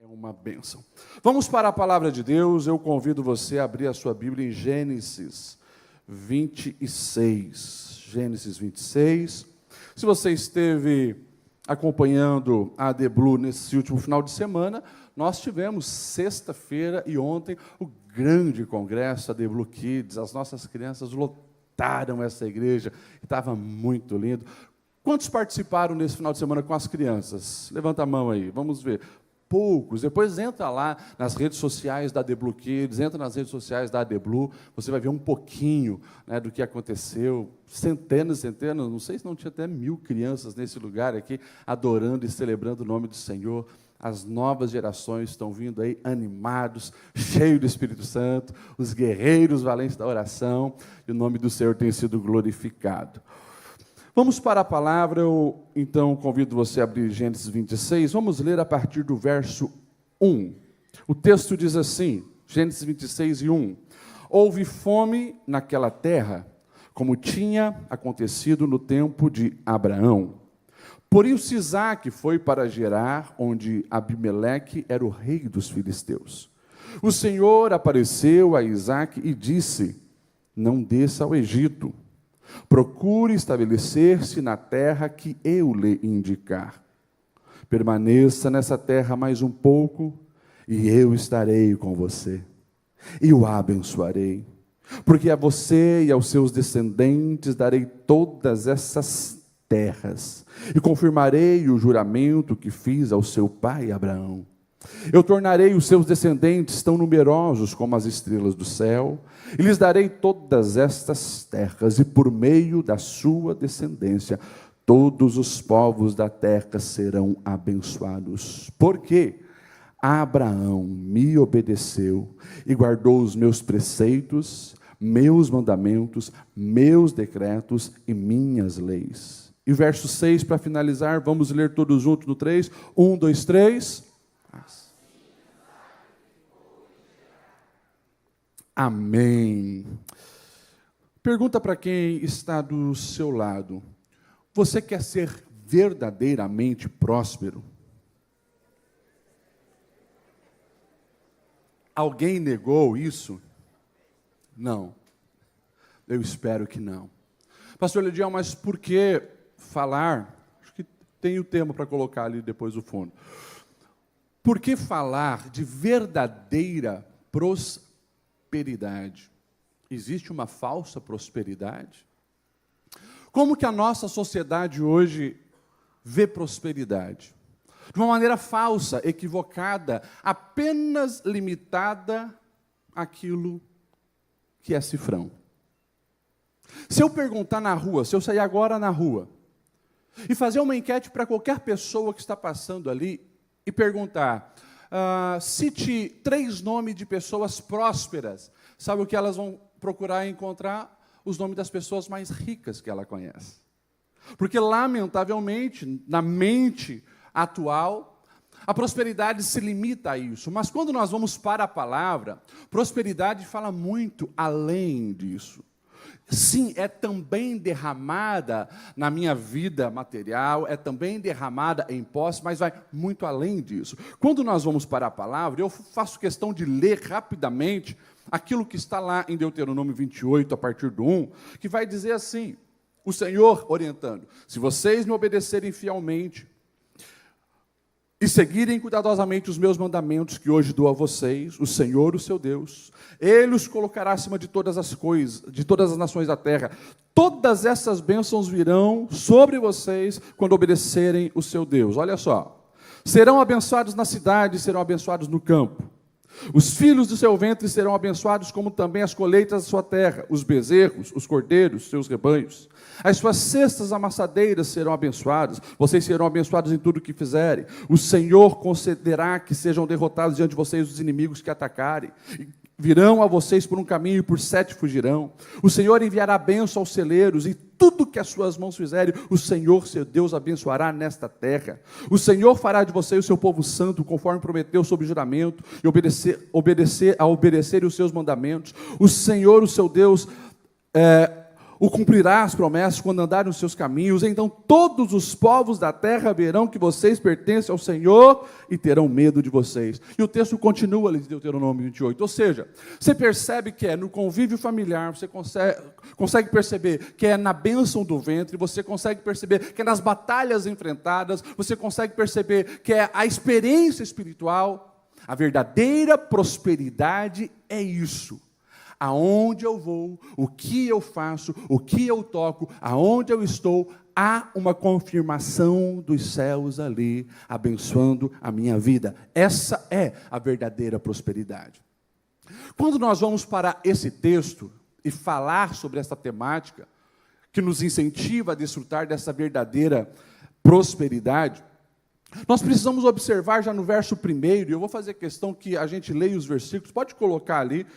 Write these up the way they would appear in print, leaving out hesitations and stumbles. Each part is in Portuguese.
É uma bênção. Vamos para a palavra de Deus. Eu convido você a abrir a sua Bíblia em Gênesis 26. Gênesis 26. Se você esteve acompanhando a The Blue nesse último final de semana, nós tivemos sexta-feira e ontem o grande congresso, a The Blue Kids. As nossas crianças lotaram essa igreja, estava muito lindo. Quantos participaram nesse final de semana com as crianças? Levanta a mão aí, vamos ver. Poucos. Depois entra lá nas redes sociais da The Blue Kids, entra nas redes sociais da The Blue, você vai ver um pouquinho, né, do que aconteceu. Centenas, não sei se não tinha até 1000 crianças nesse lugar aqui, adorando e celebrando o nome do Senhor. As novas gerações estão vindo aí animados, cheios do Espírito Santo, os guerreiros valentes da oração, e o nome do Senhor tem sido glorificado. Vamos para a palavra. Eu, então, convido você a abrir Gênesis 26. Vamos ler a partir do verso 1. O texto diz assim, Gênesis 26 e 1. Houve fome naquela terra, como tinha acontecido no tempo de Abraão. Por isso Isaque foi para Gerar, onde Abimeleque era o rei dos filisteus. O Senhor apareceu a Isaque e disse: não desça ao Egito. Procure estabelecer-se na terra que eu lhe indicar. Permaneça nessa terra mais um pouco, e eu estarei com você, e o abençoarei. Porque a você e aos seus descendentes darei todas essas terras, e confirmarei o juramento que fiz ao seu pai Abraão. Eu tornarei os seus descendentes tão numerosos como as estrelas do céu, e lhes darei todas estas terras, e por meio da sua descendência, todos os povos da terra serão abençoados. Porque Abraão me obedeceu e guardou os meus preceitos, meus mandamentos, meus decretos e minhas leis. E o verso 6, para finalizar, vamos ler todos juntos no 3. 1, 2, 3. Amém. Pergunta para quem está do seu lado: você quer ser verdadeiramente próspero? Alguém negou isso? Não. Eu espero que não. Pastor Lidiel, mas por que falar? Acho que tem o tema para colocar ali depois do fundo. Por que falar de verdadeira prosperidade? Existe uma falsa prosperidade? Como que a nossa sociedade hoje vê prosperidade? De uma maneira falsa, equivocada, apenas limitada àquilo que é cifrão. Se eu perguntar na rua, se eu sair agora na rua, e fazer uma enquete para qualquer pessoa que está passando ali, e perguntar, cite 3 nomes de pessoas prósperas, sabe o que elas vão procurar encontrar? Os nomes das pessoas mais ricas que ela conhece. Porque, lamentavelmente, na mente atual, a prosperidade se limita a isso. Mas quando nós vamos para a palavra, prosperidade fala muito além disso. Sim, é também derramada na minha vida material, é também derramada em posse, mas vai muito além disso. Quando nós vamos para a palavra, eu faço questão de ler rapidamente aquilo que está lá em Deuteronômio 28, a partir do 1, que vai dizer assim, o Senhor orientando: se vocês me obedecerem fielmente e seguirem cuidadosamente os meus mandamentos que hoje dou a vocês, o Senhor, o seu Deus, Ele os colocará acima de todas as coisas, de todas as nações da terra. Todas essas bênçãos virão sobre vocês quando obedecerem o seu Deus. Olha só, serão abençoados na cidade, serão abençoados no campo. Os filhos do seu ventre serão abençoados, como também as colheitas da sua terra, os bezerros, os cordeiros, seus rebanhos. As suas cestas amassadeiras serão abençoadas, vocês serão abençoados em tudo o que fizerem. O Senhor concederá que sejam derrotados diante de vocês os inimigos que atacarem. Virão a vocês por um caminho e por 7 fugirão. O Senhor enviará bênção aos celeiros, e tudo que as suas mãos fizerem, o Senhor, seu Deus, abençoará nesta terra. O Senhor fará de vocês o seu povo santo, conforme prometeu sob juramento, e obedecer os seus mandamentos. O Senhor, o seu Deus, o cumprirá as promessas quando andarem nos seus caminhos, então todos os povos da terra verão que vocês pertencem ao Senhor e terão medo de vocês. E o texto continua ali de Deuteronômio 28, ou seja, você percebe que é no convívio familiar, você consegue perceber que é na bênção do ventre, você consegue perceber que é nas batalhas enfrentadas, você consegue perceber que é a experiência espiritual. A verdadeira prosperidade é isso. Aonde eu vou, o que eu faço, o que eu toco, aonde eu estou, há uma confirmação dos céus ali, abençoando a minha vida. Essa é a verdadeira prosperidade. Quando nós vamos para esse texto e falar sobre essa temática, que nos incentiva a desfrutar dessa verdadeira prosperidade, nós precisamos observar já no verso 1, e eu vou fazer questão que a gente leia os versículos, pode colocar ali,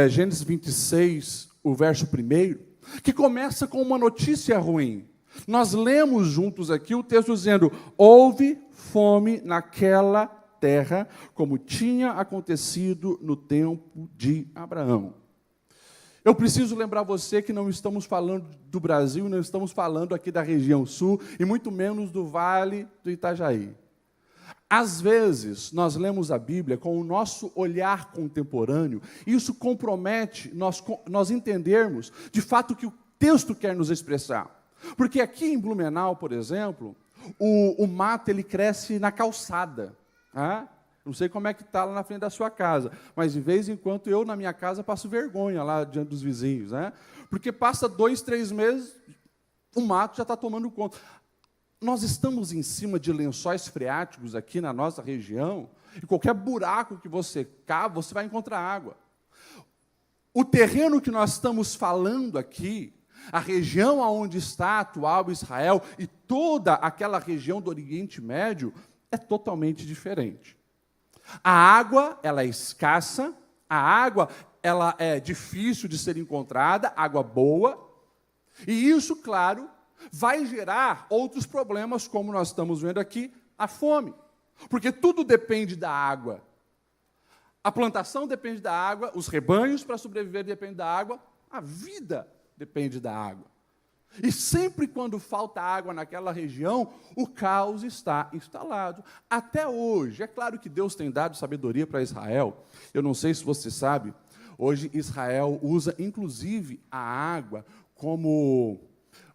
Gênesis 26, o verso 1, que começa com uma notícia ruim. Nós lemos juntos aqui o texto dizendo: houve fome naquela terra, como tinha acontecido no tempo de Abraão. Eu preciso lembrar você que não estamos falando do Brasil, não estamos falando aqui da região sul, e muito menos do Vale do Itajaí. Às vezes, nós lemos a Bíblia com o nosso olhar contemporâneo, e isso compromete nós entendermos, de fato, o que o texto quer nos expressar. Porque aqui em Blumenau, por exemplo, o mato ele cresce na calçada. Tá? Não sei como é que está lá na frente da sua casa, mas de vez em quando eu, na minha casa, passo vergonha lá diante dos vizinhos. Né? Porque passa 2, 3 meses, o mato já está tomando conta. Nós estamos em cima de lençóis freáticos aqui na nossa região, e qualquer buraco que você cava, você vai encontrar água. O terreno que nós estamos falando aqui, a região onde está a atual Israel e toda aquela região do Oriente Médio, é totalmente diferente. A água, ela é escassa, a água, ela é difícil de ser encontrada, água boa, e isso, claro, vai gerar outros problemas, como nós estamos vendo aqui, a fome. Porque tudo depende da água. A plantação depende da água, os rebanhos para sobreviver dependem da água, a vida depende da água. E sempre quando falta água naquela região, o caos está instalado. Até hoje, é claro que Deus tem dado sabedoria para Israel. Eu não sei se você sabe, hoje Israel usa inclusive a água como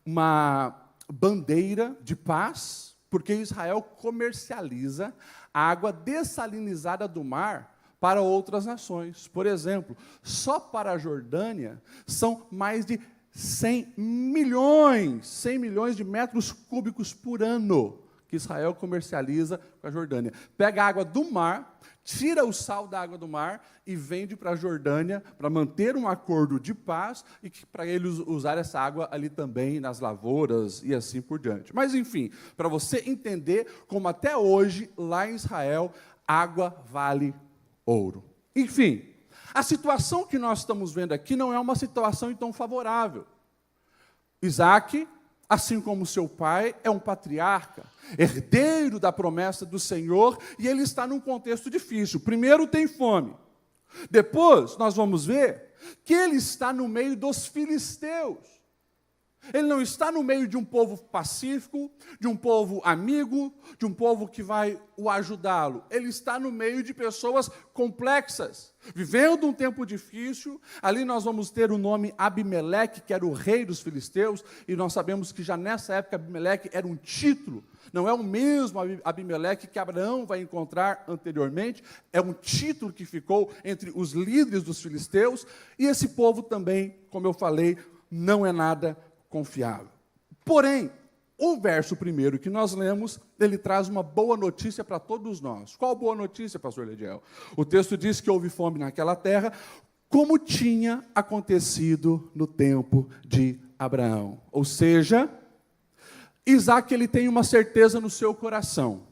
uma bandeira de paz, porque Israel comercializa a água dessalinizada do mar para outras nações. Por exemplo, só para a Jordânia são mais de 100 milhões de metros cúbicos por ano que Israel comercializa com a Jordânia. Pega a água do mar, tira o sal da água do mar e vende para a Jordânia para manter um acordo de paz e para eles usar essa água ali também nas lavouras e assim por diante. Mas, enfim, para você entender como até hoje, lá em Israel, água vale ouro. Enfim, a situação que nós estamos vendo aqui não é uma situação tão favorável. Isaac, assim como seu pai, é um patriarca, herdeiro da promessa do Senhor, e ele está num contexto difícil. Primeiro tem fome. Depois, nós vamos ver que ele está no meio dos filisteus. Ele não está no meio de um povo pacífico, de um povo amigo, de um povo que vai o ajudá-lo. Ele está no meio de pessoas complexas, vivendo um tempo difícil. Ali nós vamos ter o nome Abimeleque, que era o rei dos filisteus, e nós sabemos que já nessa época Abimeleque era um título. Não é o mesmo Abimeleque que Abraão vai encontrar anteriormente, é um título que ficou entre os líderes dos filisteus, e esse povo também, como eu falei, não é nada confiável. Porém, o verso 1 que nós lemos, ele traz uma boa notícia para todos nós. Qual boa notícia, pastor Lediel? O texto diz que houve fome naquela terra, como tinha acontecido no tempo de Abraão. Ou seja, Isaac ele tem uma certeza no seu coração.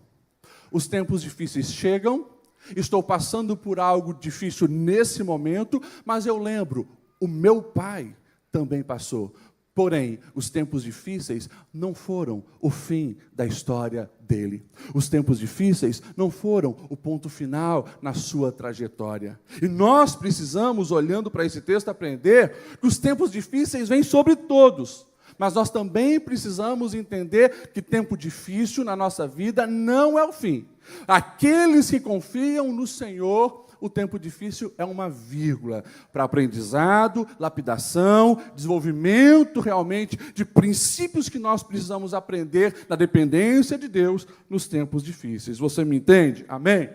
Os tempos difíceis chegam, estou passando por algo difícil nesse momento, mas eu lembro, o meu pai também passou Porém, os tempos difíceis não foram o fim da história dele. Os tempos difíceis não foram o ponto final na sua trajetória. E nós precisamos, olhando para esse texto, aprender que os tempos difíceis vêm sobre todos. Mas nós também precisamos entender que tempo difícil na nossa vida não é o fim. Aqueles que confiam no Senhor, o tempo difícil é uma vírgula para aprendizado, lapidação, desenvolvimento realmente de princípios que nós precisamos aprender na dependência de Deus nos tempos difíceis. Você me entende? Amém?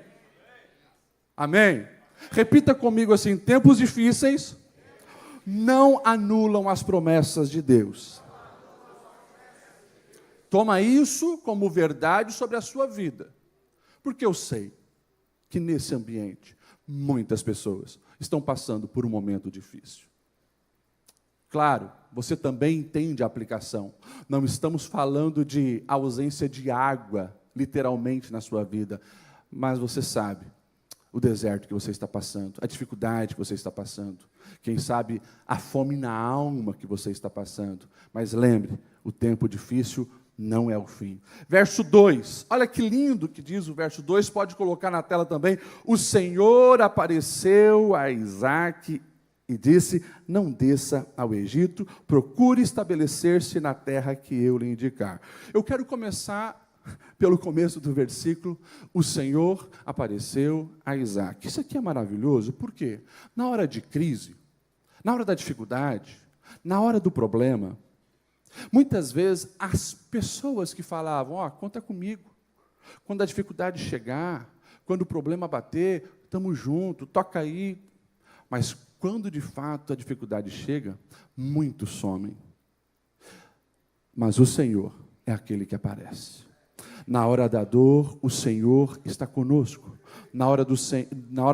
Amém? Repita comigo assim: tempos difíceis não anulam as promessas de Deus. Toma isso como verdade sobre a sua vida, porque eu sei que nesse ambiente muitas pessoas estão passando por um momento difícil. Claro, você também entende a aplicação. Não estamos falando de ausência de água, literalmente, na sua vida, mas você sabe o deserto que você está passando, a dificuldade que você está passando, quem sabe a fome na alma que você está passando. Mas lembre, o tempo difícil não é o fim. Verso 2, olha que lindo que diz o verso 2, pode colocar na tela também. O Senhor apareceu a Isaque e disse: não desça ao Egito, procure estabelecer-se na terra que eu lhe indicar. Eu quero começar pelo começo do versículo. O Senhor apareceu a Isaque. Isso aqui é maravilhoso, por quê? Na hora de crise, na hora da dificuldade, na hora do problema, muitas vezes as pessoas que falavam: conta comigo, quando a dificuldade chegar, quando o problema bater, estamos juntos, toca aí. Mas quando de fato a dificuldade chega, muitos somem. Mas o Senhor é aquele que aparece. Na hora da dor, o Senhor está conosco. Na hora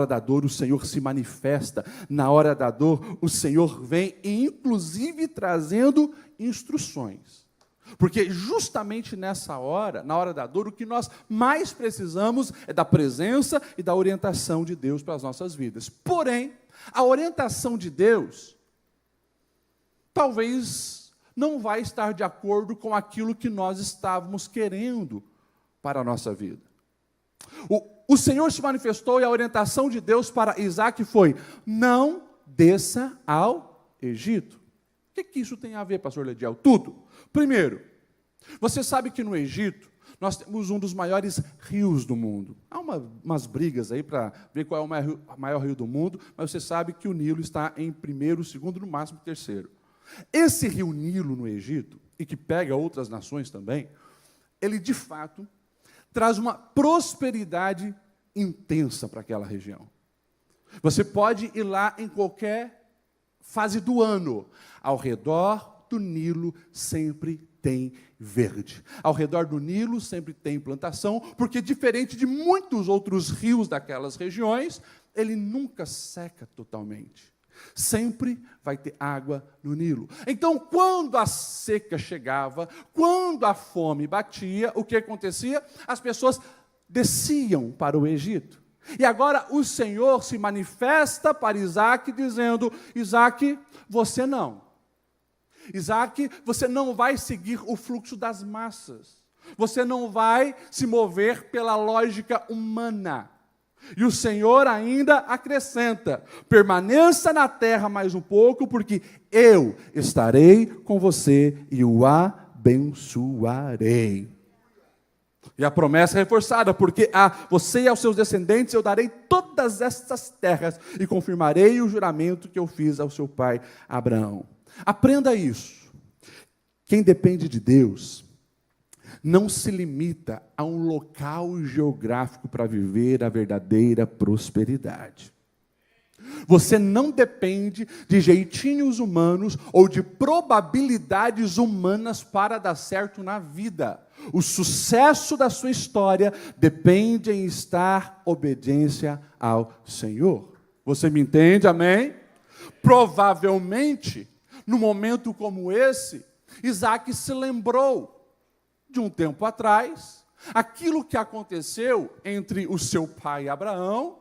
da dor, o Senhor se manifesta. Na hora da dor, o Senhor vem, inclusive trazendo instruções. Porque justamente nessa hora, na hora da dor, o que nós mais precisamos é da presença e da orientação de Deus para as nossas vidas. Porém, a orientação de Deus talvez não vai estar de acordo com aquilo que nós estávamos querendo para a nossa vida. O Senhor se manifestou e a orientação de Deus para Isaque foi: não desça ao Egito. O que isso tem a ver, pastor Lediel? Tudo. Primeiro, você sabe que no Egito nós temos um dos maiores rios do mundo. Há umas brigas aí para ver qual é o maior rio do mundo, mas você sabe que o Nilo está em primeiro, segundo, no máximo terceiro. Esse rio Nilo no Egito, e que pega outras nações também, ele de fato traz uma prosperidade intensa para aquela região. Você pode ir lá em qualquer fase do ano. Ao redor do Nilo sempre tem verde. Ao redor do Nilo sempre tem plantação, porque diferente de muitos outros rios daquelas regiões, ele nunca seca totalmente. Sempre vai ter água no Nilo. Então, quando a seca chegava, quando a fome batia, o que acontecia? As pessoas desciam para o Egito. E agora o Senhor se manifesta para Isaque, dizendo: Isaque, você não. Isaque, você não vai seguir o fluxo das massas. Você não vai se mover pela lógica humana. E o Senhor ainda acrescenta: permaneça na terra mais um pouco, porque eu estarei com você e o abençoarei. E a promessa é reforçada, porque a você e aos seus descendentes eu darei todas estas terras e confirmarei o juramento que eu fiz ao seu pai Abraão. Aprenda isso. Quem depende de Deus não se limita a um local geográfico para viver a verdadeira prosperidade. Você não depende de jeitinhos humanos ou de probabilidades humanas para dar certo na vida. O sucesso da sua história depende em estar obediência ao Senhor. Você me entende? Amém? Provavelmente, num momento como esse, Isaque se lembrou de um tempo atrás, aquilo que aconteceu entre o seu pai Abraão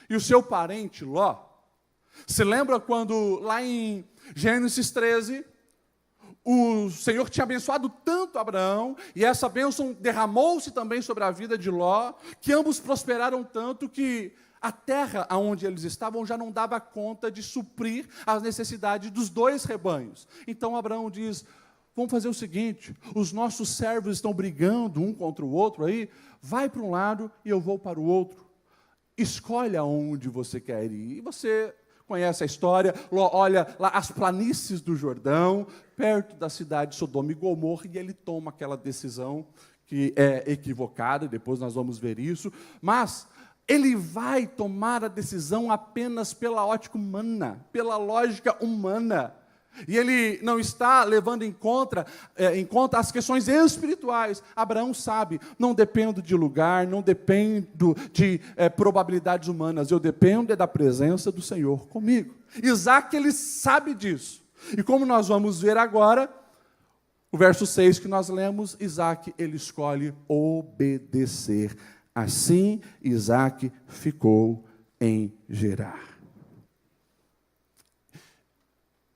e o seu parente Ló. Se lembra quando, lá em Gênesis 13, o Senhor tinha abençoado tanto Abraão, e essa bênção derramou-se também sobre a vida de Ló, que ambos prosperaram tanto que a terra onde eles estavam já não dava conta de suprir as necessidades dos dois rebanhos. Então Abraão diz: vamos fazer o seguinte, os nossos servos estão brigando um contra o outro aí, vai para um lado e eu vou para o outro. Escolhe aonde você quer ir. E você conhece a história, olha lá as planícies do Jordão, perto da cidade de Sodoma e Gomorra, e ele toma aquela decisão que é equivocada, depois nós vamos ver isso, mas ele vai tomar a decisão apenas pela ótica humana, pela lógica humana. E ele não está levando em conta as questões espirituais. Abraão sabe, não dependo de lugar, não dependo de probabilidades humanas, eu dependo da presença do Senhor comigo. Isaac, ele sabe disso. E como nós vamos ver agora, o verso 6 que nós lemos, Isaac, ele escolhe obedecer. Assim, Isaac ficou em Gerar.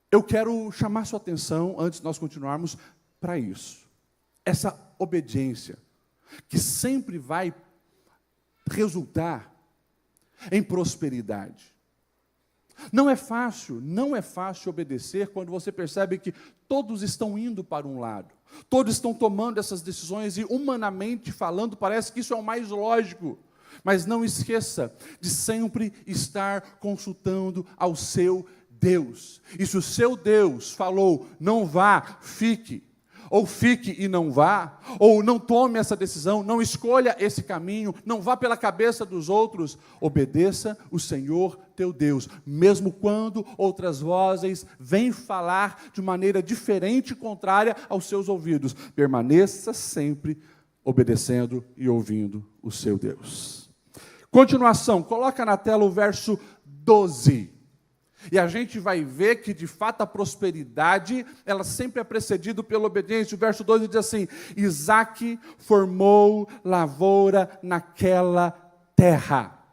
Eu quero chamar sua atenção, antes de nós continuarmos, para isso. Essa obediência, que sempre vai resultar em prosperidade. Não é fácil obedecer quando você percebe que todos estão indo para um lado. Todos estão tomando essas decisões e, humanamente falando, parece que isso é o mais lógico. Mas não esqueça de sempre estar consultando ao seu Deus. E se o seu Deus falou, não vá, fique, ou fique e não vá, ou não tome essa decisão, não escolha esse caminho, não vá pela cabeça dos outros, obedeça o Senhor teu Deus, mesmo quando outras vozes vêm falar de maneira diferente, contrária aos seus ouvidos. Permaneça sempre obedecendo e ouvindo o seu Deus. Continuação, coloca na tela o verso 12. E a gente vai ver que, de fato, a prosperidade, ela sempre é precedida pela obediência. O verso 12 diz assim: Isaque formou lavoura naquela terra,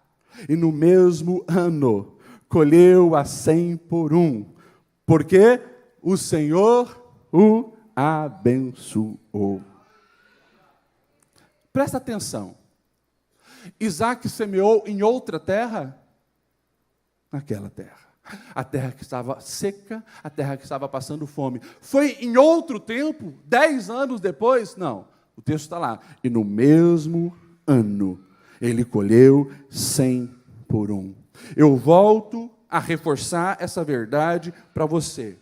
e no mesmo ano colheu a 100 por um, porque o Senhor o abençoou. Presta atenção. Isaque semeou em outra terra? Naquela terra. A terra que estava seca, a terra que estava passando fome. Foi em outro tempo, 10 anos depois? Não, o texto está lá. E no mesmo ano, ele colheu 100 por um. Eu volto a reforçar essa verdade para você.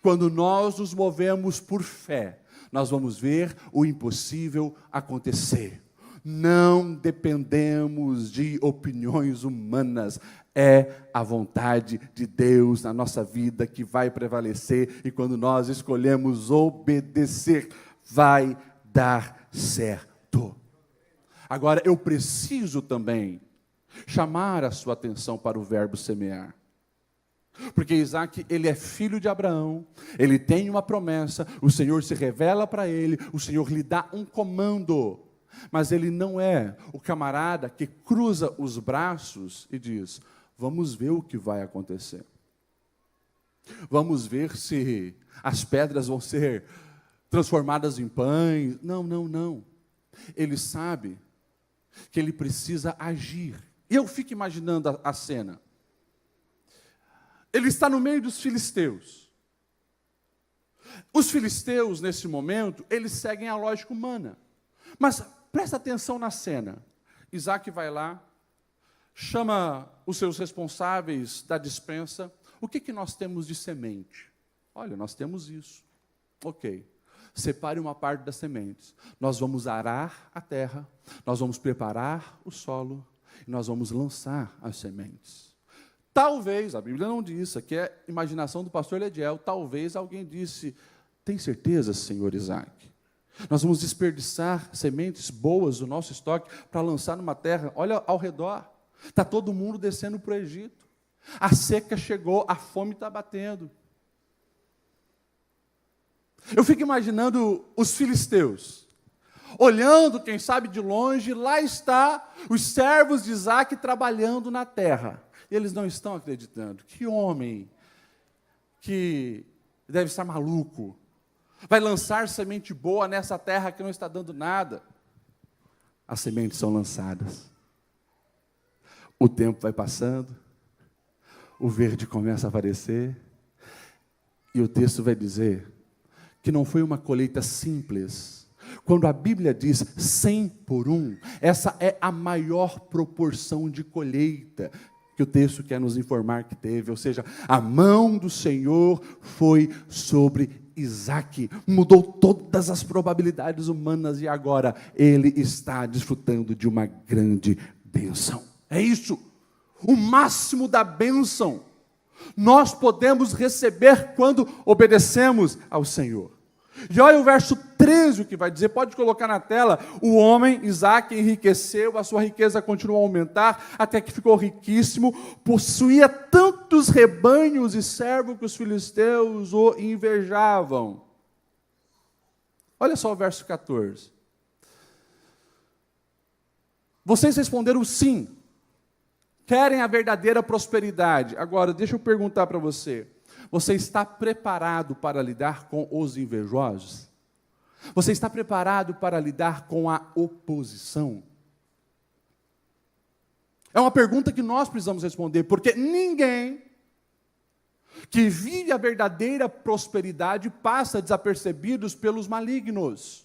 Quando nós nos movemos por fé, nós vamos ver o impossível acontecer. Não dependemos de opiniões humanas. É a vontade de Deus na nossa vida que vai prevalecer, e quando nós escolhemos obedecer, vai dar certo. Agora, eu preciso também chamar a sua atenção para o verbo semear. Porque Isaac, ele é filho de Abraão, ele tem uma promessa, o Senhor se revela para ele, o Senhor lhe dá um comando, mas ele não é o camarada que cruza os braços e diz: vamos ver o que vai acontecer. Vamos ver se as pedras vão ser transformadas em pães. Não, não, não. Ele sabe que ele precisa agir. E eu fico imaginando a cena. Ele está no meio dos filisteus. Os filisteus, nesse momento, eles seguem a lógica humana. Mas presta atenção na cena. Isaac vai lá, chama os seus responsáveis da despensa. O que nós temos de semente? Olha, nós temos isso. Ok. Separe uma parte das sementes. Nós vamos arar a terra, nós vamos preparar o solo, e nós vamos lançar as sementes. Talvez, a Bíblia não diz, isso aqui é imaginação do pastor Lediel, talvez alguém disse: tem certeza, senhor Isaac? Nós vamos desperdiçar sementes boas do nosso estoque para lançar numa terra, olha ao redor. Está todo mundo descendo para o Egito. A seca chegou, a fome está batendo. Eu fico imaginando os filisteus, olhando, quem sabe de longe, lá está os servos de Isaac trabalhando na terra. E eles não estão acreditando. Que homem que deve estar maluco. vai lançar semente boa nessa terra que não está dando nada. As sementes são lançadas. O tempo vai passando, o verde começa a aparecer, e o texto vai dizer que não foi uma colheita simples. Quando a Bíblia diz 100 por 1, essa é a maior proporção de colheita que o texto quer nos informar que teve. Ou seja, a mão do Senhor foi sobre Isaque, mudou todas as probabilidades humanas e agora ele está desfrutando de uma grande bênção. É isso, o máximo da bênção nós podemos receber quando obedecemos ao Senhor. E olha o verso 13, o que vai dizer, pode colocar na tela: o homem, Isaque, enriqueceu, a sua riqueza continuou a aumentar, até que ficou riquíssimo, possuía tantos rebanhos e servos que os filisteus o invejavam. Olha só o verso 14. Vocês responderam sim, querem a verdadeira prosperidade. Agora, deixa eu perguntar para você. Você está preparado para lidar com os invejosos? Você está preparado para lidar com a oposição? É uma pergunta que nós precisamos responder, porque ninguém que vive a verdadeira prosperidade passa desapercebidos pelos malignos.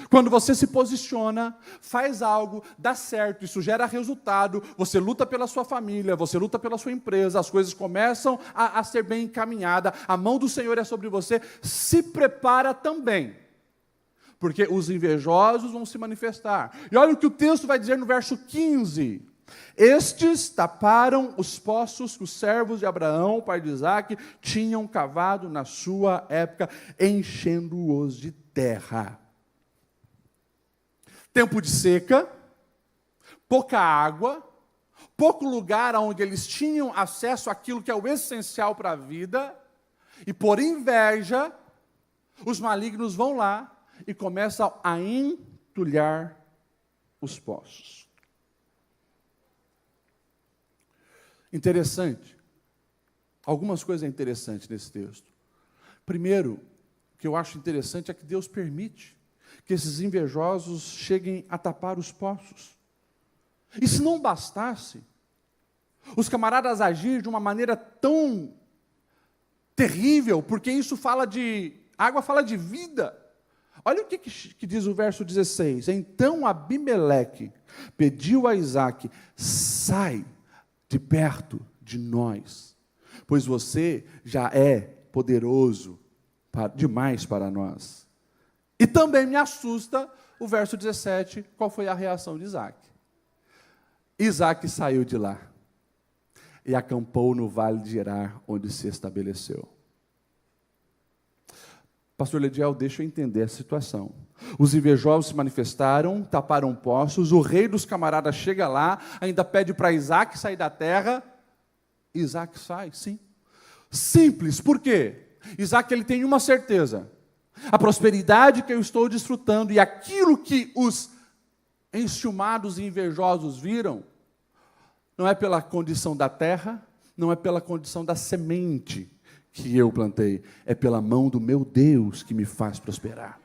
Quando você se posiciona, faz algo, dá certo, isso gera resultado, você luta pela sua família, você luta pela sua empresa, as coisas começam a ser bem encaminhadas, a mão do Senhor é sobre você, se prepara também, porque os invejosos vão se manifestar. E olha o que o texto vai dizer no verso 15. Estes taparam os poços que os servos de Abraão, pai de Isaque, tinham cavado na sua época, enchendo-os de terra. Tempo de seca, pouca água, pouco lugar onde eles tinham acesso àquilo que é o essencial para a vida, e por inveja, os malignos vão lá e começam a entulhar os poços. Interessante, algumas coisas interessantes nesse texto. Primeiro, o que eu acho interessante é que Deus permite que esses invejosos cheguem a tapar os poços. E se não bastasse, os camaradas agir de uma maneira tão terrível, porque isso fala de, a água fala de vida. Olha o que diz o verso 16. Então Abimeleque pediu a Isaque: sai de perto de nós, pois você já é poderoso demais para nós. E também me assusta o verso 17, qual foi a reação de Isaque? Isaque saiu de lá e acampou no vale de Gerar, onde se estabeleceu. Pastor Lediel, deixa eu entender a situação. Os invejosos se manifestaram, taparam poços, o rei dos camaradas chega lá, ainda pede para Isaque sair da terra. Isaque sai, sim. Simples, por quê? Isaque, ele tem uma certeza: a prosperidade que eu estou desfrutando e aquilo que os enciumados e invejosos viram, não é pela condição da terra, não é pela condição da semente que eu plantei, é pela mão do meu Deus que me faz prosperar.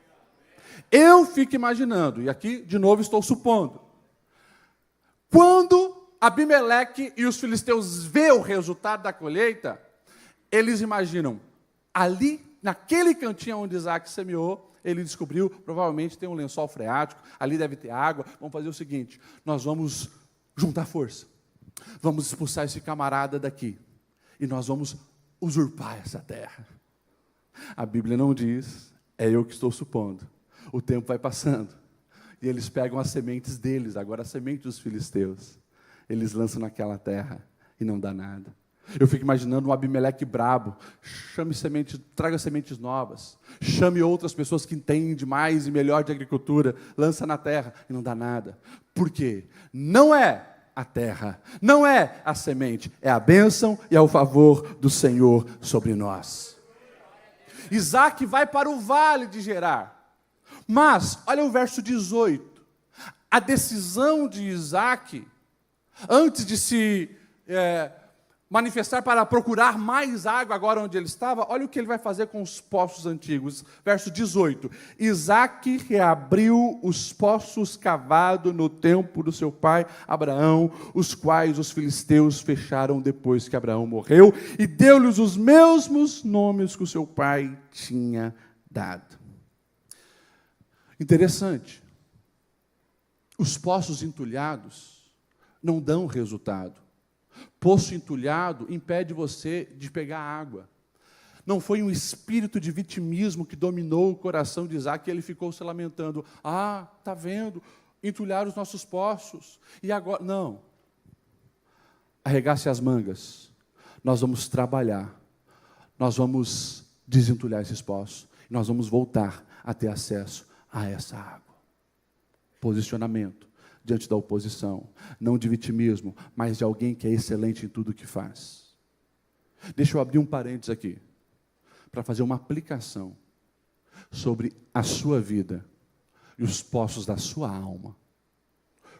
Eu fico imaginando, e aqui de novo estou supondo, quando Abimeleque e os filisteus vê o resultado da colheita, eles imaginam, ali naquele cantinho onde Isaque semeou, ele descobriu, provavelmente tem um lençol freático, ali deve ter água. Vamos fazer o seguinte: nós vamos juntar força, vamos expulsar esse camarada daqui, e nós vamos usurpar essa terra. A Bíblia não diz, é eu que estou supondo. O tempo vai passando, e eles pegam as sementes deles, agora a semente dos filisteus, eles lançam naquela terra, e não dá nada. Eu fico imaginando um Abimeleque brabo: chame sementes, traga sementes novas, chame outras pessoas que entendem mais e melhor de agricultura, lança na terra, e não dá nada. Por quê? Não é a terra, não é a semente, é a bênção e é o favor do Senhor sobre nós. Isaque vai para o vale de Gerar, mas, olha o verso 18, a decisão de Isaque, antes de se manifestar para procurar mais água agora onde ele estava, olha o que ele vai fazer com os poços antigos. Verso 18. Isaque reabriu os poços cavados no tempo do seu pai Abraão, os quais os filisteus fecharam depois que Abraão morreu, e deu-lhes os mesmos nomes que o seu pai tinha dado. Interessante. Os poços entulhados não dão resultado. Poço entulhado impede você de pegar água. Não foi um espírito de vitimismo que dominou o coração de Isaque e ele ficou se lamentando. Ah, está vendo? Entulharam os nossos poços. E agora? Não. Arregace as mangas. Nós vamos trabalhar. Nós vamos desentulhar esses poços. Nós vamos voltar a ter acesso a essa água. Posicionamento diante da oposição, não de vitimismo, mas de alguém que é excelente em tudo o que faz. Deixa eu abrir um parênteses aqui, para fazer uma aplicação sobre a sua vida e os poços da sua alma.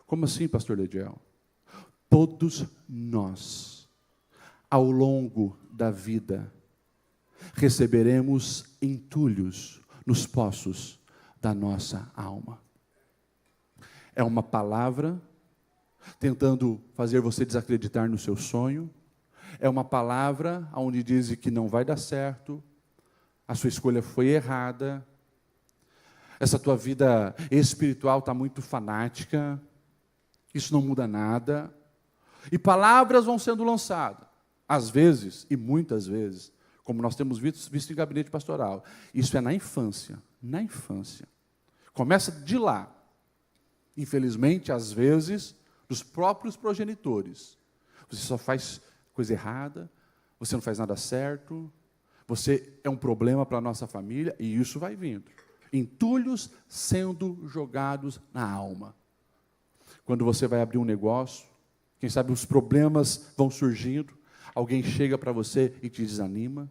Como assim, pastor Lediel? Todos nós, ao longo da vida, receberemos entulhos nos poços da nossa alma. É uma palavra tentando fazer você desacreditar no seu sonho. É uma palavra onde diz que não vai dar certo, a sua escolha foi errada, essa tua vida espiritual está muito fanática, isso não muda nada. E palavras vão sendo lançadas, às vezes, e muitas vezes, como nós temos visto em gabinete pastoral. Isso é na infância, na infância. Começa de lá. Infelizmente, às vezes, dos próprios progenitores. Você só faz coisa errada, você não faz nada certo, você é um problema para a nossa família, e isso vai vindo. Entulhos sendo jogados na alma. Quando você vai abrir um negócio, quem sabe os problemas vão surgindo, alguém chega para você e te desanima.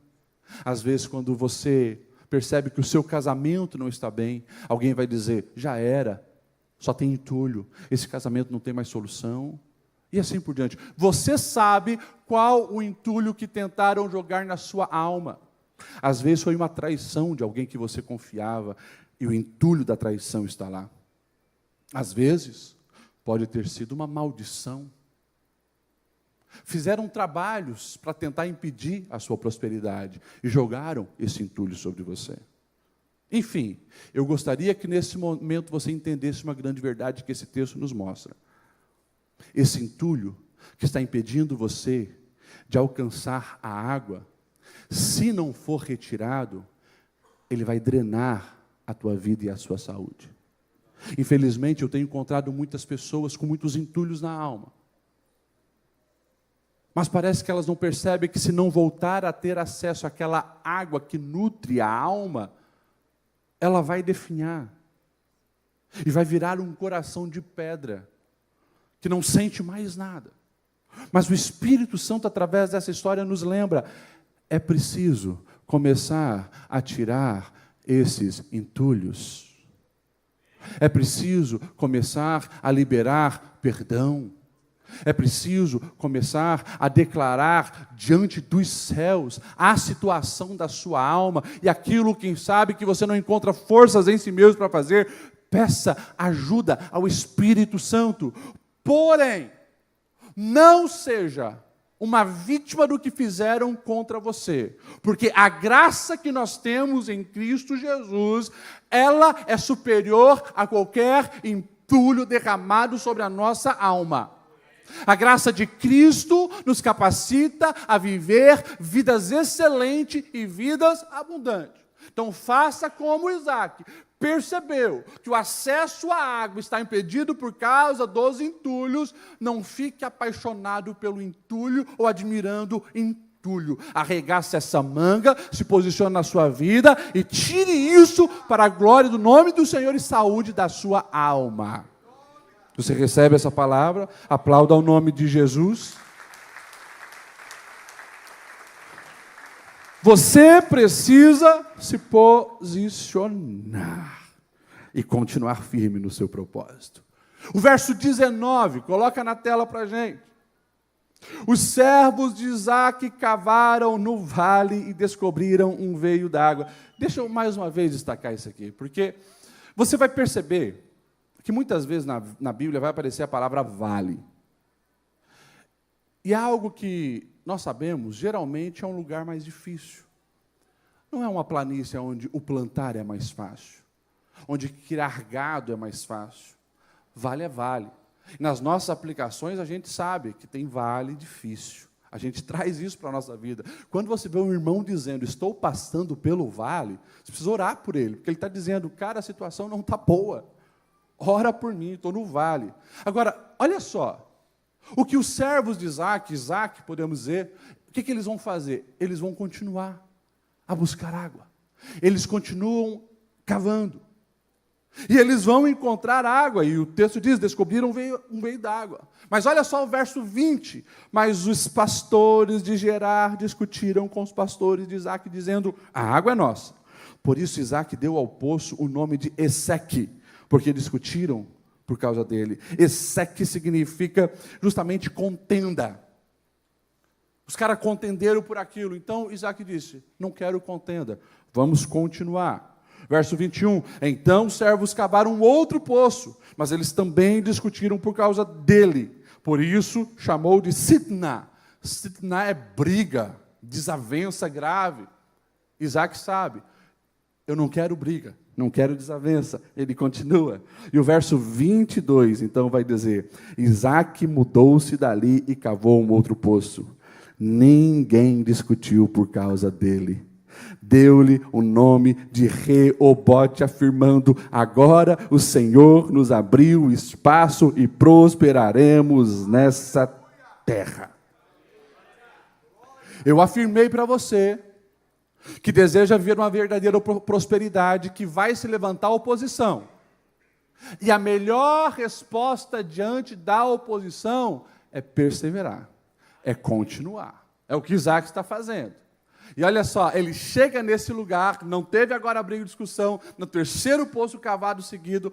Às vezes, quando você percebe que o seu casamento não está bem, alguém vai dizer, já era, só tem entulho, esse casamento não tem mais solução, e assim por diante. Você sabe qual o entulho que tentaram jogar na sua alma. Às vezes foi uma traição de alguém que você confiava, e o entulho da traição está lá. Às vezes, pode ter sido uma maldição. Fizeram trabalhos para tentar impedir a sua prosperidade, e jogaram esse entulho sobre você. Enfim, eu gostaria que nesse momento você entendesse uma grande verdade que esse texto nos mostra. Esse entulho que está impedindo você de alcançar a água, se não for retirado, ele vai drenar a tua vida e a sua saúde. Infelizmente, eu tenho encontrado muitas pessoas com muitos entulhos na alma. Mas parece que elas não percebem que se não voltar a ter acesso àquela água que nutre a alma, ela vai definhar, e vai virar um coração de pedra, que não sente mais nada. Mas o Espírito Santo, através dessa história, nos lembra, é preciso começar a tirar esses entulhos. É preciso começar a liberar perdão. É preciso começar a declarar diante dos céus a situação da sua alma e aquilo, quem sabe, que você não encontra forças em si mesmo para fazer, peça ajuda ao Espírito Santo. Porém, não seja uma vítima do que fizeram contra você, porque a graça que nós temos em Cristo Jesus, ela é superior a qualquer entulho derramado sobre a nossa alma. A graça de Cristo nos capacita a viver vidas excelentes e vidas abundantes. Então faça como Isaque. Percebeu que o acesso à água está impedido por causa dos entulhos, não fique apaixonado pelo entulho ou admirando entulho. Arregace essa manga, se posicione na sua vida e tire isso para a glória do nome do Senhor e saúde da sua alma. Você recebe essa palavra? Aplauda ao nome de Jesus. Você precisa se posicionar e continuar firme no seu propósito. O verso 19, coloca na tela para a gente. Os servos de Isaque cavaram no vale e descobriram um veio d'água. Deixa eu mais uma vez destacar isso aqui, porque você vai perceber que muitas vezes na Bíblia vai aparecer a palavra vale. E é algo que nós sabemos, geralmente é um lugar mais difícil. Não é uma planície onde o plantar é mais fácil, onde criar gado é mais fácil. Vale é vale. Nas nossas aplicações, a gente sabe que tem vale difícil. A gente traz isso para a nossa vida. Quando você vê um irmão dizendo, estou passando pelo vale, você precisa orar por ele, porque ele está dizendo, cara, a situação não está boa. Ora por mim, estou no vale. Agora, olha só, o que os servos de Isaque, podemos dizer, o que eles vão fazer? Eles vão continuar a buscar água. Eles continuam cavando. E eles vão encontrar água, e o texto diz, descobriram um veio d'água. Mas olha só o verso 20. Mas os pastores de Gerar discutiram com os pastores de Isaque, dizendo, a água é nossa. Por isso Isaque deu ao poço o nome de Eseque, porque discutiram por causa dele. Eseque significa justamente contenda. Os caras contenderam por aquilo. Então Isaque disse, não quero contenda, vamos continuar. Verso 21, então os servos cavaram um outro poço, mas eles também discutiram por causa dele. Por isso chamou de Sitná. Sitná é briga, desavença grave. Isaque sabe, eu não quero briga, não quero desavença. Ele continua. E o verso 22, então, vai dizer, Isaque mudou-se dali e cavou um outro poço. Ninguém discutiu por causa dele. Deu-lhe o nome de Reobote, afirmando, agora o Senhor nos abriu espaço e prosperaremos nessa terra. Eu afirmei para você que deseja ver uma verdadeira prosperidade, que vai se levantar oposição. E a melhor resposta diante da oposição é perseverar, é continuar. É o que Isaque está fazendo. E olha só, ele chega nesse lugar, não teve agora briga e discussão, no terceiro poço cavado seguido,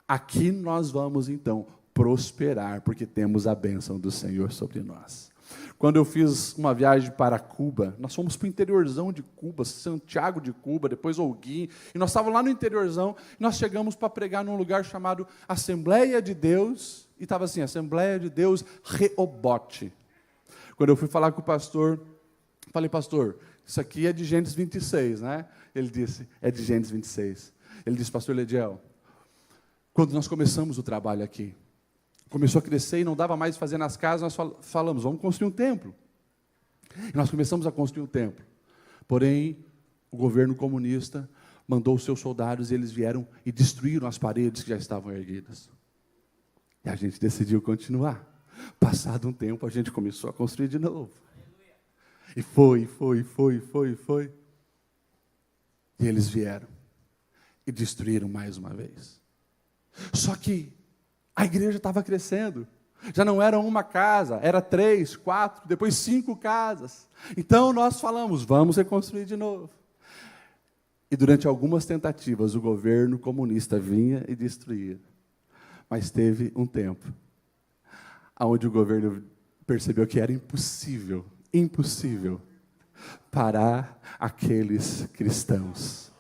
aqui nós vamos então prosperar, porque temos a bênção do Senhor sobre nós. Quando eu fiz uma viagem para Cuba, nós fomos para o interiorzão de Cuba, Santiago de Cuba, depois Holguín, e nós estávamos lá no interiorzão, e nós chegamos para pregar num lugar chamado Assembleia de Deus, e estava assim, Assembleia de Deus Reobote. Quando eu fui falar com o pastor, falei, pastor, isso aqui é de Gênesis 26, né? Ele disse, é de Gênesis 26. Ele disse, pastor Lediel, quando nós começamos o trabalho aqui, começou a crescer e não dava mais fazer nas casas, nós falamos, vamos construir um templo. E nós começamos a construir um templo. Porém, o governo comunista mandou os seus soldados e eles vieram e destruíram as paredes que já estavam erguidas. E a gente decidiu continuar. Passado um tempo, a gente começou a construir de novo. E foi. E eles vieram e destruíram mais uma vez. Só que a igreja estava crescendo. Já não era uma casa, era 3, 4, depois 5 casas. Então nós falamos, vamos reconstruir de novo. E durante algumas tentativas, o governo comunista vinha e destruía. Mas teve um tempo onde o governo percebeu que era impossível parar aqueles cristãos.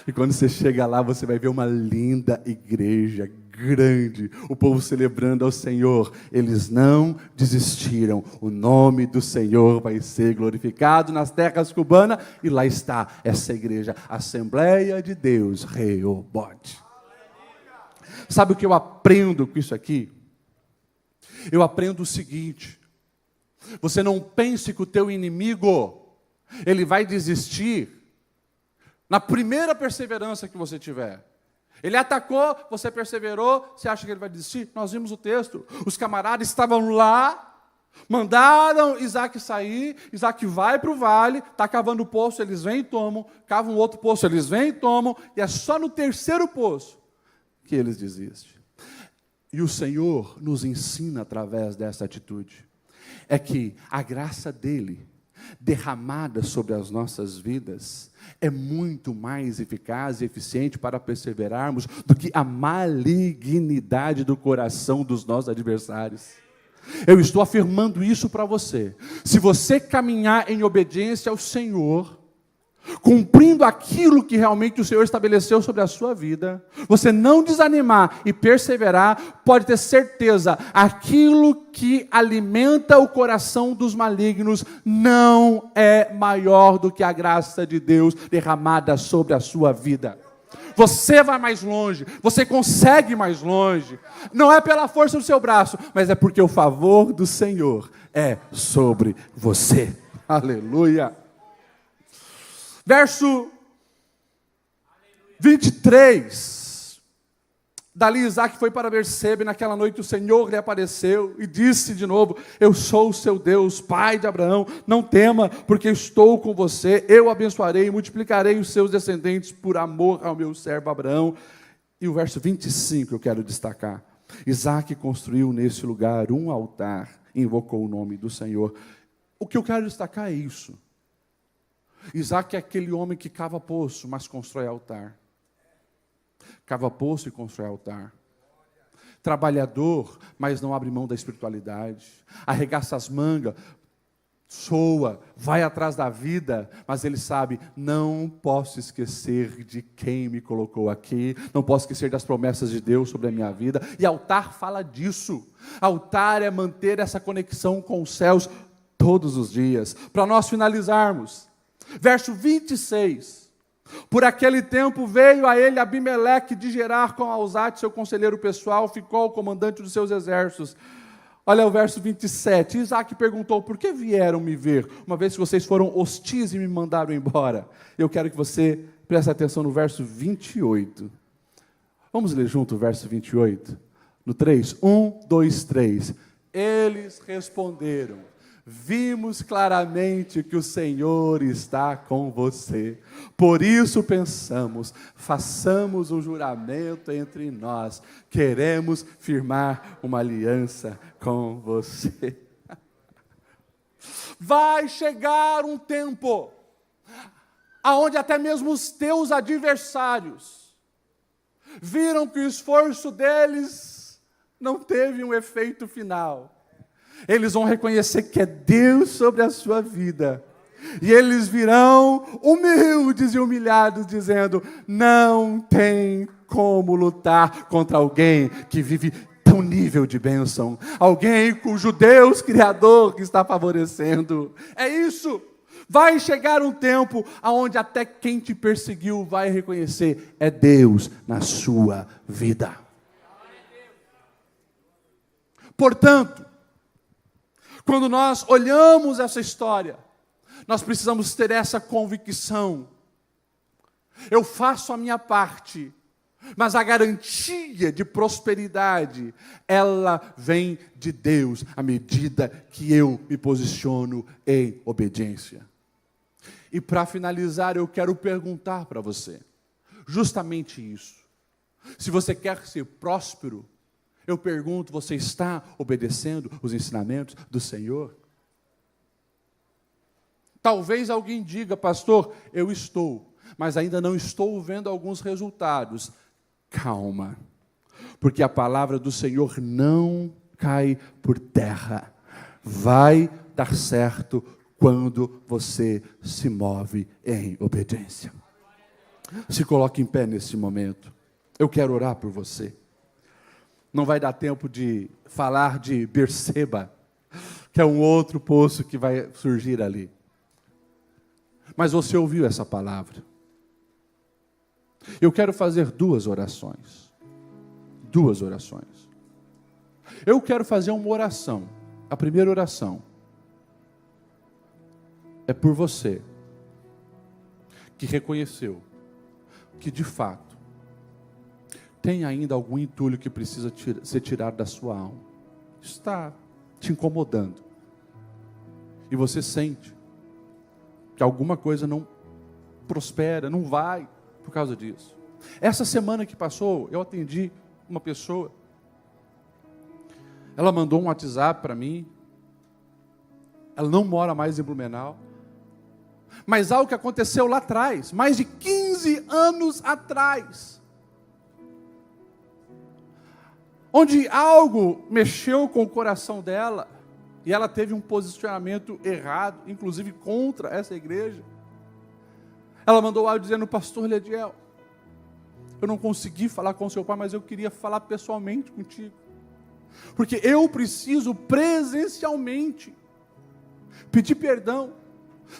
E quando você chega lá, você vai ver uma linda igreja, grande, o povo celebrando ao Senhor. Eles não desistiram, o nome do Senhor vai ser glorificado nas terras cubanas, e lá está essa igreja, Assembleia de Deus, Reobote. Sabe o que eu aprendo com isso aqui? Eu aprendo o seguinte, você não pense que o teu inimigo, ele vai desistir na primeira perseverança que você tiver. Ele atacou, você perseverou, você acha que ele vai desistir? Nós vimos o texto, os camaradas estavam lá, mandaram Isaque sair, Isaque vai para o vale, está cavando o poço, eles vêm e tomam, cavam outro poço, eles vêm e tomam, e é só no terceiro poço que eles desistem. E o Senhor nos ensina através dessa atitude, é que a graça dele, derramada sobre as nossas vidas, é muito mais eficaz e eficiente para perseverarmos do que a malignidade do coração dos nossos adversários. Eu estou afirmando isso para você. Se você caminhar em obediência ao Senhor, cumprindo aquilo que realmente o Senhor estabeleceu sobre a sua vida, você não desanimar e perseverar, pode ter certeza, aquilo que alimenta o coração dos malignos não é maior do que a graça de Deus derramada sobre a sua vida. Você vai mais longe, você consegue ir mais longe, não é pela força do seu braço, mas é porque o favor do Senhor é sobre você. Aleluia. Verso 23. Dali Isaac foi para Berseba, e naquela noite o Senhor lhe apareceu e disse de novo: eu sou o seu Deus, pai de Abraão, não tema, porque estou com você, eu o abençoarei e multiplicarei os seus descendentes por amor ao meu servo Abraão. E o verso 25 eu quero destacar. Isaac construiu nesse lugar um altar e invocou o nome do Senhor. O que eu quero destacar é isso. Isaac é aquele homem que cava poço, mas constrói altar. Cava poço e constrói altar. Trabalhador, mas não abre mão da espiritualidade. Arregaça as mangas, soa, vai atrás da vida, mas ele sabe, não posso esquecer de quem me colocou aqui, não posso esquecer das promessas de Deus sobre a minha vida. E altar fala disso. Altar é manter essa conexão com os céus todos os dias. Para nós finalizarmos, verso 26. Por aquele tempo veio a ele Abimeleque de Gerar com Alzate, seu conselheiro pessoal, ficou o comandante dos seus exércitos. Olha o verso 27. Isaac perguntou: por que vieram me ver, uma vez que vocês foram hostis e me mandaram embora? Eu quero que você preste atenção no verso 28. Vamos ler junto o verso 28? No 3. 1, 2, 3. Eles responderam: vimos claramente que o Senhor está com você. Por isso pensamos, façamos um juramento entre nós. Queremos firmar uma aliança com você. Vai chegar um tempo aonde até mesmo os teus adversários viram que o esforço deles não teve um efeito final. Eles vão reconhecer que é Deus sobre a sua vida. E eles virão humildes e humilhados, dizendo: não tem como lutar contra alguém que vive tão nível de bênção. Alguém cujo Deus Criador que está favorecendo. É isso. Vai chegar um tempo onde até quem te perseguiu vai reconhecer: é Deus na sua vida. Portanto, quando nós olhamos essa história, nós precisamos ter essa convicção. Eu faço a minha parte, mas a garantia de prosperidade, ela vem de Deus, à medida que eu me posiciono em obediência. E para finalizar, eu quero perguntar para você, justamente isso. Se você quer ser próspero, eu pergunto, você está obedecendo os ensinamentos do Senhor? Talvez alguém diga: pastor, eu estou, mas ainda não estou vendo alguns resultados. Calma, porque a palavra do Senhor não cai por terra. Vai dar certo quando você se move em obediência. Se coloque em pé nesse momento. Eu quero orar por você. Não vai dar tempo de falar de Berseba, que é um outro poço que vai surgir ali. Mas você ouviu essa palavra. Eu quero fazer duas orações. Duas orações. Eu quero fazer uma oração. A primeira oração é por você que reconheceu que de fato tem ainda algum entulho que precisa ser tirado da sua alma. Está te incomodando. E você sente que alguma coisa não prospera, não vai por causa disso. Essa semana que passou, eu atendi uma pessoa. Ela mandou um WhatsApp para mim. Ela não mora mais em Blumenau. Mas algo que aconteceu lá atrás, mais de 15 anos atrás. onde algo mexeu com o coração dela, e ela teve um posicionamento errado, inclusive contra essa igreja. Ela mandou áudio dizendo: pastor Lediel, eu não consegui falar com seu pai, mas eu queria falar pessoalmente contigo, porque eu preciso presencialmente pedir perdão.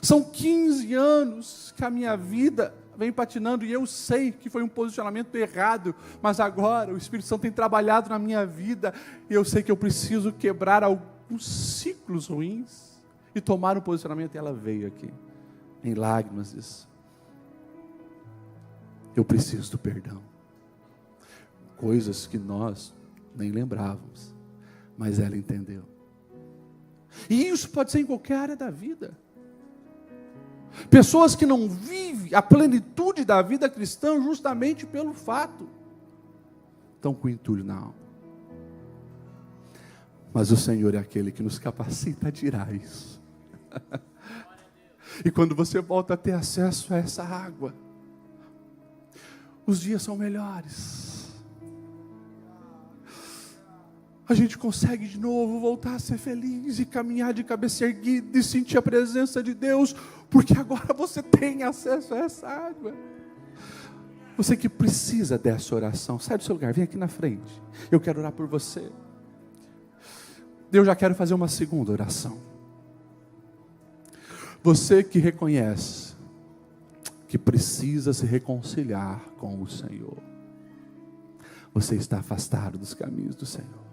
São 15 anos que a minha vida vem patinando, e eu sei que foi um posicionamento errado, mas agora o Espírito Santo tem trabalhado na minha vida, e eu sei que eu preciso quebrar alguns ciclos ruins, e tomar um posicionamento. E ela veio aqui, em lágrimas, disse: eu preciso do perdão. Coisas que nós nem lembrávamos, mas ela entendeu. E isso pode ser em qualquer área da vida. Pessoas que não vivem a plenitude da vida cristã justamente pelo fato, estão com entulho na alma. Mas o Senhor é aquele que nos capacita a tirar isso. E quando você volta a ter acesso a essa água, os dias são melhores. A gente consegue de novo voltar a ser feliz e caminhar de cabeça erguida e sentir a presença de Deus, porque agora você tem acesso a essa água. Você que precisa dessa oração, sai do seu lugar, vem aqui na frente. Eu quero orar por você. Eu já quero fazer uma segunda oração. Você que reconhece que precisa se reconciliar com o Senhor, você está afastado dos caminhos do Senhor.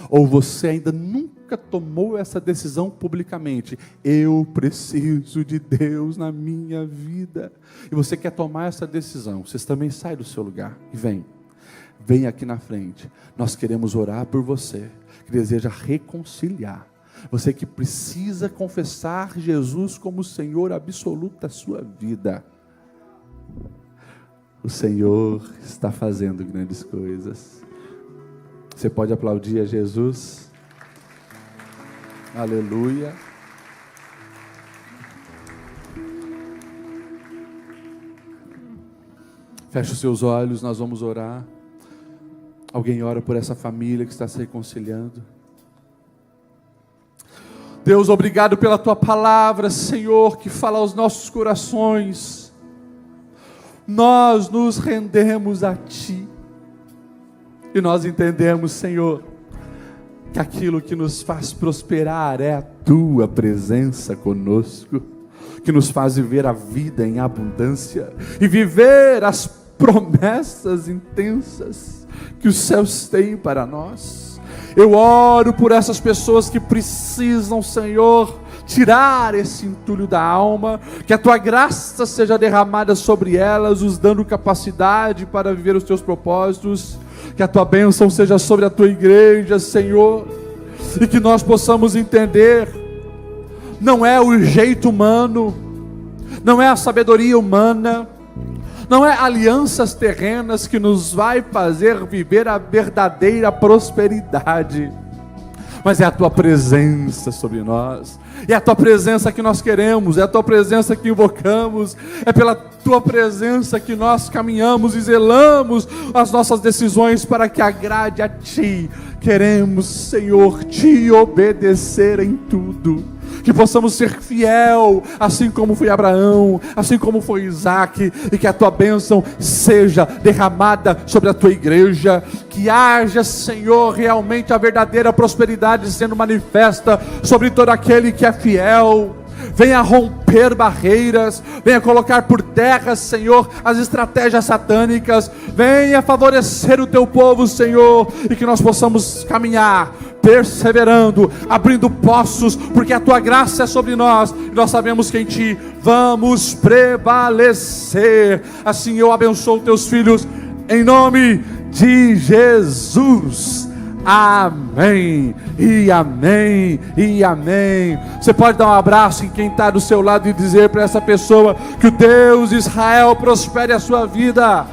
Ou você ainda nunca tomou essa decisão publicamente: eu preciso de Deus na minha vida. E você quer tomar essa decisão, você também sai do seu lugar e vem aqui na frente. Nós queremos orar por você que deseja reconciliar. Você que precisa confessar Jesus como o Senhor absoluto da sua vida. O Senhor está fazendo grandes coisas. Você pode aplaudir a Jesus? Aleluia. Feche os seus olhos, nós vamos orar. Alguém ora por essa família que está se reconciliando. Deus, obrigado pela Tua palavra, Senhor, que fala aos nossos corações. Nós nos rendemos a Ti. E nós entendemos, Senhor, que aquilo que nos faz prosperar é a Tua presença conosco, que nos faz viver a vida em abundância e viver as promessas intensas que os céus têm para nós. Eu oro por essas pessoas que precisam, Senhor, tirar esse entulho da alma, que a Tua graça seja derramada sobre elas, os dando capacidade para viver os Teus propósitos. Que a Tua bênção seja sobre a Tua igreja, Senhor, e que nós possamos entender, não é o jeito humano, não é a sabedoria humana, não é alianças terrenas que nos vai fazer viver a verdadeira prosperidade, mas é a Tua presença sobre nós. É a Tua presença que nós queremos, é a Tua presença que invocamos, é pela Tua presença que nós caminhamos e zelamos as nossas decisões para que agrade a Ti. Queremos, Senhor, Te obedecer em tudo, que possamos ser fiel, assim como foi Abraão, assim como foi Isaac, e que a Tua bênção seja derramada sobre a Tua igreja, que haja, Senhor, realmente a verdadeira prosperidade sendo manifesta sobre todo aquele que é fiel. Venha romper barreiras, venha colocar por terra, Senhor, as estratégias satânicas, venha favorecer o Teu povo, Senhor, e que nós possamos caminhar, perseverando, abrindo poços, porque a Tua graça é sobre nós, e nós sabemos que em Ti vamos prevalecer. Assim eu abençoo Teus filhos, em nome de Jesus. Amém, e amém, e amém. Você pode dar um abraço em quem está do seu lado e dizer para essa pessoa que o Deus de Israel prospere a sua vida.